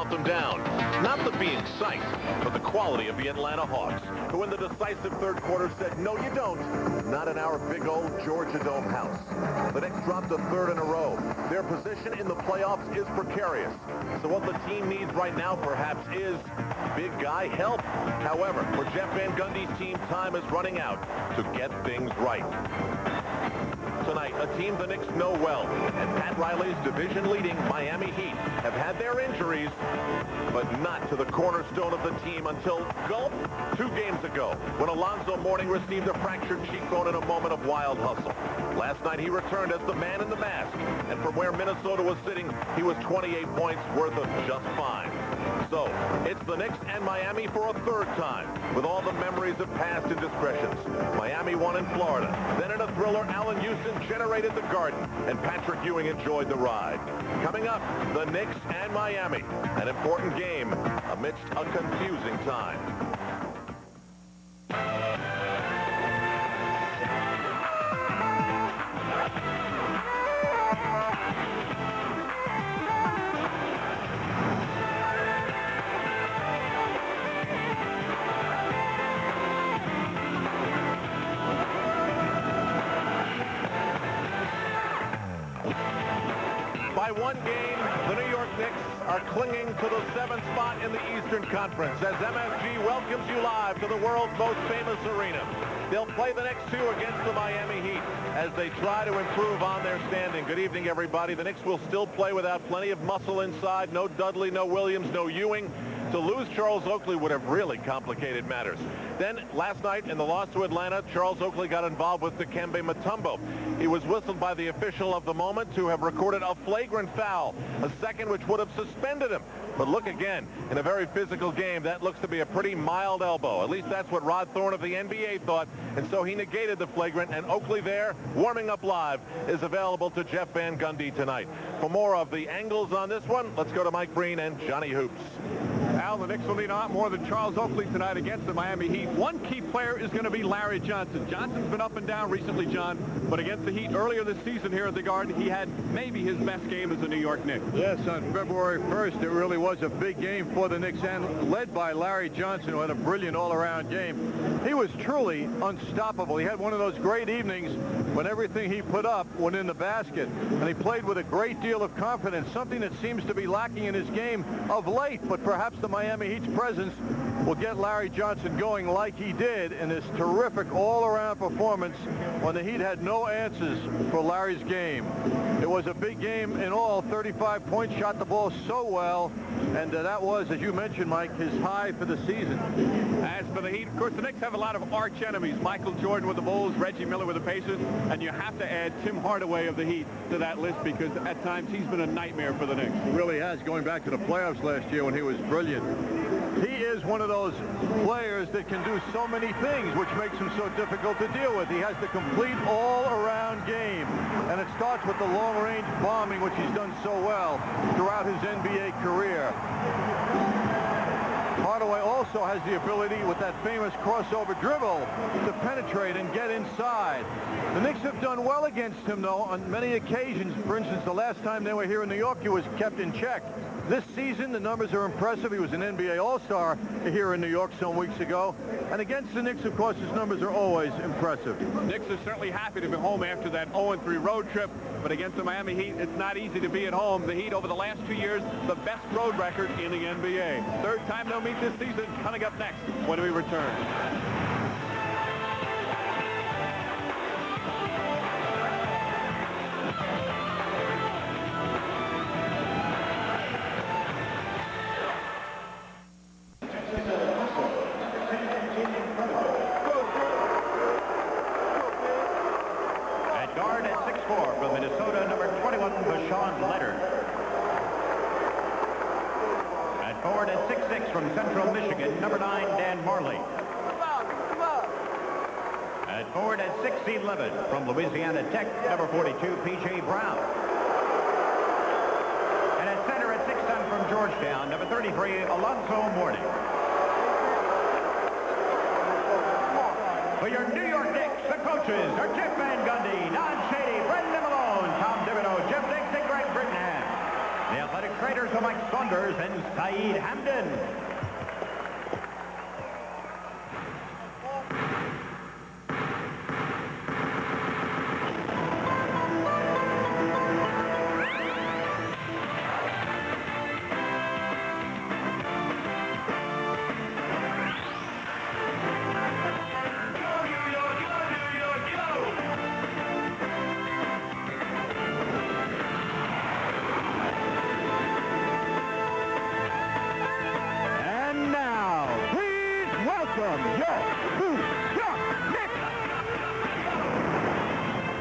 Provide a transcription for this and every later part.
melt them down. Not the being sight, but the quality of the Atlanta Hawks, who in the decisive third quarter said, no, you don't. Not in our big old Georgia Dome house. The Knicks dropped a third in a row. Their position in the playoffs is precarious. So what the team needs right now, perhaps, is big guy help. However, for Jeff Van Gundy's team, time is running out to get things right. Tonight, a team the Knicks know well, and Pat Riley's division-leading Miami Heat have had their injuries, but not to the cornerstone of the team until, gulp, 2 games ago, when Alonzo Mourning received a fractured cheekbone in a moment of wild hustle. Last night, he returned as the man in the mask, and from where Minnesota was sitting, he was 28 points worth of just fine. So, it's the Knicks and Miami for a third time, with all the memories of past indiscretions. Miami won in Florida. Then in a thriller, Allen Houston generated the Garden, and Patrick Ewing enjoyed the ride. Coming up, the Knicks and Miami, an important game amidst a confusing time. By one game, the New York Knicks are clinging to the 7th spot in the Eastern Conference as MSG welcomes you live to the world's most famous arena. They'll play the next 2 against the Miami Heat as they try to improve on their standing. Good evening, everybody. The Knicks will still play without plenty of muscle inside. No Dudley, no Williams, no Ewing. To lose Charles Oakley would have really complicated matters. Then, last night, in the loss to Atlanta, Charles Oakley got involved with Dikembe Mutombo. He was whistled by the official of the moment to have recorded a flagrant foul, a second which would have suspended him. But look again, in a very physical game, that looks to be a pretty mild elbow. At least that's what Rod Thorne of the NBA thought, and so he negated the flagrant, and Oakley there, warming up live, is available to Jeff Van Gundy tonight. For more of the angles on this one, let's go to Mike Breen and Johnny Hoops. Al, the Knicks will need a lot more than Charles Oakley tonight against the Miami Heat. One key player is going to be Larry Johnson. Johnson's been up and down recently, John, but against the Heat earlier this season here at the Garden, he had maybe his best game as a New York Knick. Yes, on February 1st, it really was a big game for the Knicks, and led by Larry Johnson, who had a brilliant all-around game. He was truly unstoppable. He had one of those great evenings when everything he put up went in the basket, and he played with a great deal of confidence, something that seems to be lacking in his game of late, but perhaps the Miami Heat's presence will get Larry Johnson going like he did in this terrific all-around performance when the Heat had no answers for Larry's game. It was a big game in all, 35 points, shot the ball so well, and that was, as you mentioned, Mike, his high for the season. As for the Heat, of course, the Knicks have a lot of arch enemies. Michael Jordan with the Bulls, Reggie Miller with the Pacers, and you have to add Tim Hardaway of the Heat to that list because at times he's been a nightmare for the Knicks. He really has, going back to the playoffs last year when he was brilliant. He is one of those players that can do so many things, which makes him so difficult to deal with. He has the complete all-around game, and it starts with the long-range bombing, which he's done so well throughout his NBA career. Hardaway also has the ability, with that famous crossover dribble, to penetrate and get inside. The Knicks have done well against him, though, on many occasions. For instance, the last time they were here in New York, he was kept in check. This season, the numbers are impressive. He was an NBA All-Star here in New York some weeks ago. And against the Knicks, of course, his numbers are always impressive. Knicks are certainly happy to be home after that 0-3 road trip. But against the Miami Heat, it's not easy to be at home. The Heat, over the last 2 years, the best road record in the NBA. Third time they'll meet this season. Coming up next when we return. Guard at 6'4" from Minnesota, number 21, Bashawn Leonard. At forward at 6'6" from Central Michigan, number 9, Dan Marley. At forward at 6'11" from Louisiana Tech, number 42, P.J. Brown. And at center at 6'10" from Georgetown, number 33, Alonzo Mourning. For your New York Knicks, the coaches are Jeff Van Gundy, Don Shady, Brendan Malone, Tom Thibodeau, Jeff Dix, and Greg Brittenham. The athletic trainers are Mike Saunders and Saeed Hamden.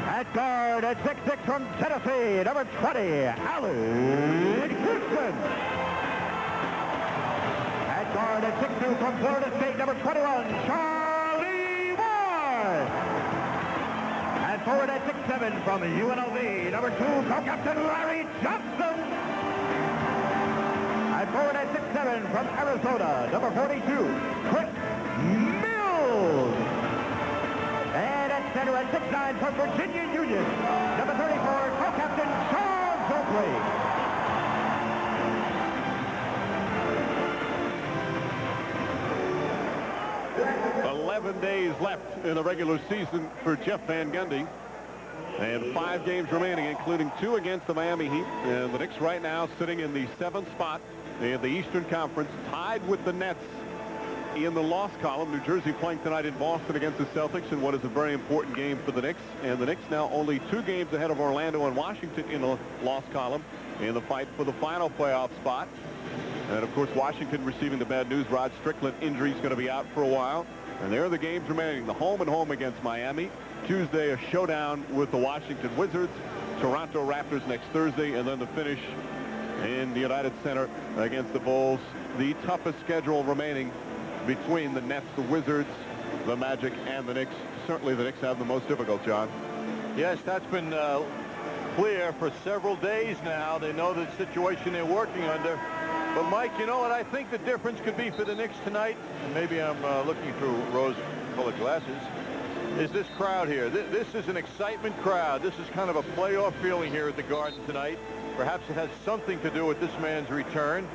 At guard at 6'6" from Tennessee, number 20, Allen Houston. At guard at 6'2" from Florida State, number 21, Charlie Ward. At forward at 6'7" from UNLV, number 2, co-captain Larry Johnson. At forward at 6'7" from Arizona, number 42, Chris Mills. And at center at 6'9" from Virginia Union, number 34, co-captain Charles Oakley. 11 days left in the regular season for Jeff Van Gundy. And 5 games remaining, including 2 against the Miami Heat. And the Knicks right now sitting in the 7th spot in the Eastern Conference, tied with the Nets in the loss column. New Jersey playing tonight in Boston against the Celtics in what is a very important game for the Knicks. And the Knicks now only 2 games ahead of Orlando and Washington in the loss column in the fight for the final playoff spot. And, of course, Washington receiving the bad news. Rod Strickland injury is going to be out for a while. And there are the games remaining. The home and home against Miami. Tuesday, a showdown with the Washington Wizards. Toronto Raptors next Thursday. And then the finish in the United Center against the Bulls. The toughest schedule remaining between the Nets, the Wizards, the Magic, and the Knicks. Certainly the Knicks have the most difficult, John. Yes, that's been clear for several days now. They know the situation they're working under. But, Mike, you know what I think the difference could be for the Knicks tonight? And maybe I'm looking through rose-colored glasses. Is this crowd here. This is an excitement crowd. This is kind of a playoff feeling here at the Garden tonight. Perhaps it has something to do with this man's return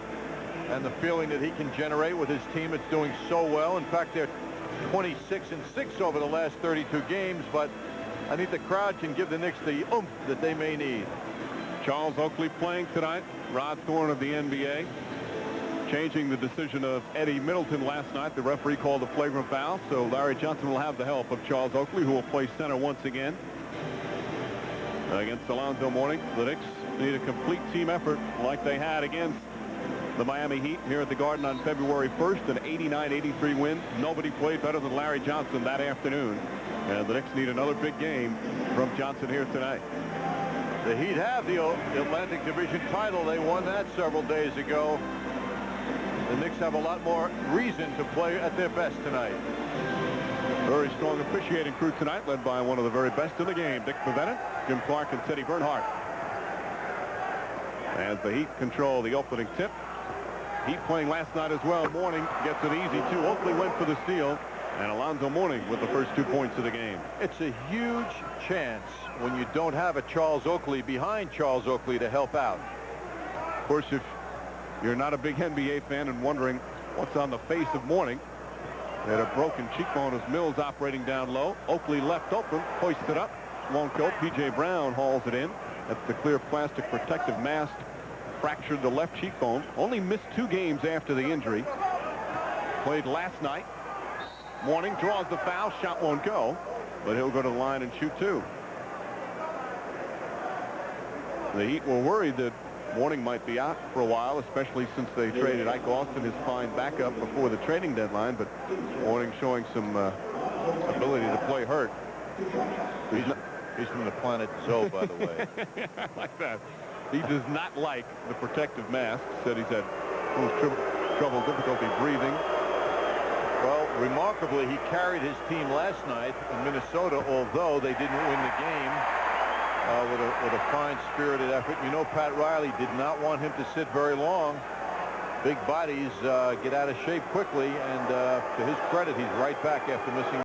and the feeling that he can generate with his team that's doing so well. In fact, they're 26-6 over the last 32 games, but I think the crowd can give the Knicks the oomph that they may need. Charles Oakley playing tonight. Rod Thorne of the NBA changing the decision of Eddie Middleton last night. The referee called a flagrant foul, so Larry Johnson will have the help of Charles Oakley, who will play center once again against Alonzo Mourning. The Knicks need a complete team effort like they had against the Miami Heat here at the Garden on February 1st, an 89-83 win. Nobody played better than Larry Johnson that afternoon, and the Knicks need another big game from Johnson here tonight. The Heat have the Atlantic Division title. They won that several days ago. The Knicks have a lot more reason to play at their best tonight. Very strong officiating crew tonight, led by one of the very best in the game, Dick Pavetta, Jim Clark, and Teddy Bernhardt. As the Heat control the opening tip. Heat playing last night as well. Mourning gets an easy 2. Oakley went for the steal, and Alonzo Mourning with the first 2 points of the game. It's a huge chance when you don't have a Charles Oakley behind Charles Oakley to help out. Of course, if you're not a big NBA fan and wondering what's on the face of Mourning, they had a broken cheekbone as Mills operating down low. Oakley left open, hoisted up, won't go. P.J. Brown hauls it in. That's the clear plastic protective mask. Fractured the left cheekbone. Only missed 2 games after the injury. Played last night. Mourning draws the foul. Shot won't go, but he'll go to the line and shoot 2. The Heat were worried that Mourning might be out for a while, especially since they traded Ike Austin, his fine backup, before the trading deadline. But Mourning showing some ability to play hurt. He's from the planet Zoo, by the way. I like that. He does not like the protective mask. Said he's had trouble, difficulty breathing. Well, remarkably, he carried his team last night in Minnesota, although they didn't win the game, with a fine spirited effort. You know, Pat Riley did not want him to sit very long. Big bodies get out of shape quickly, and to his credit, he's right back after missing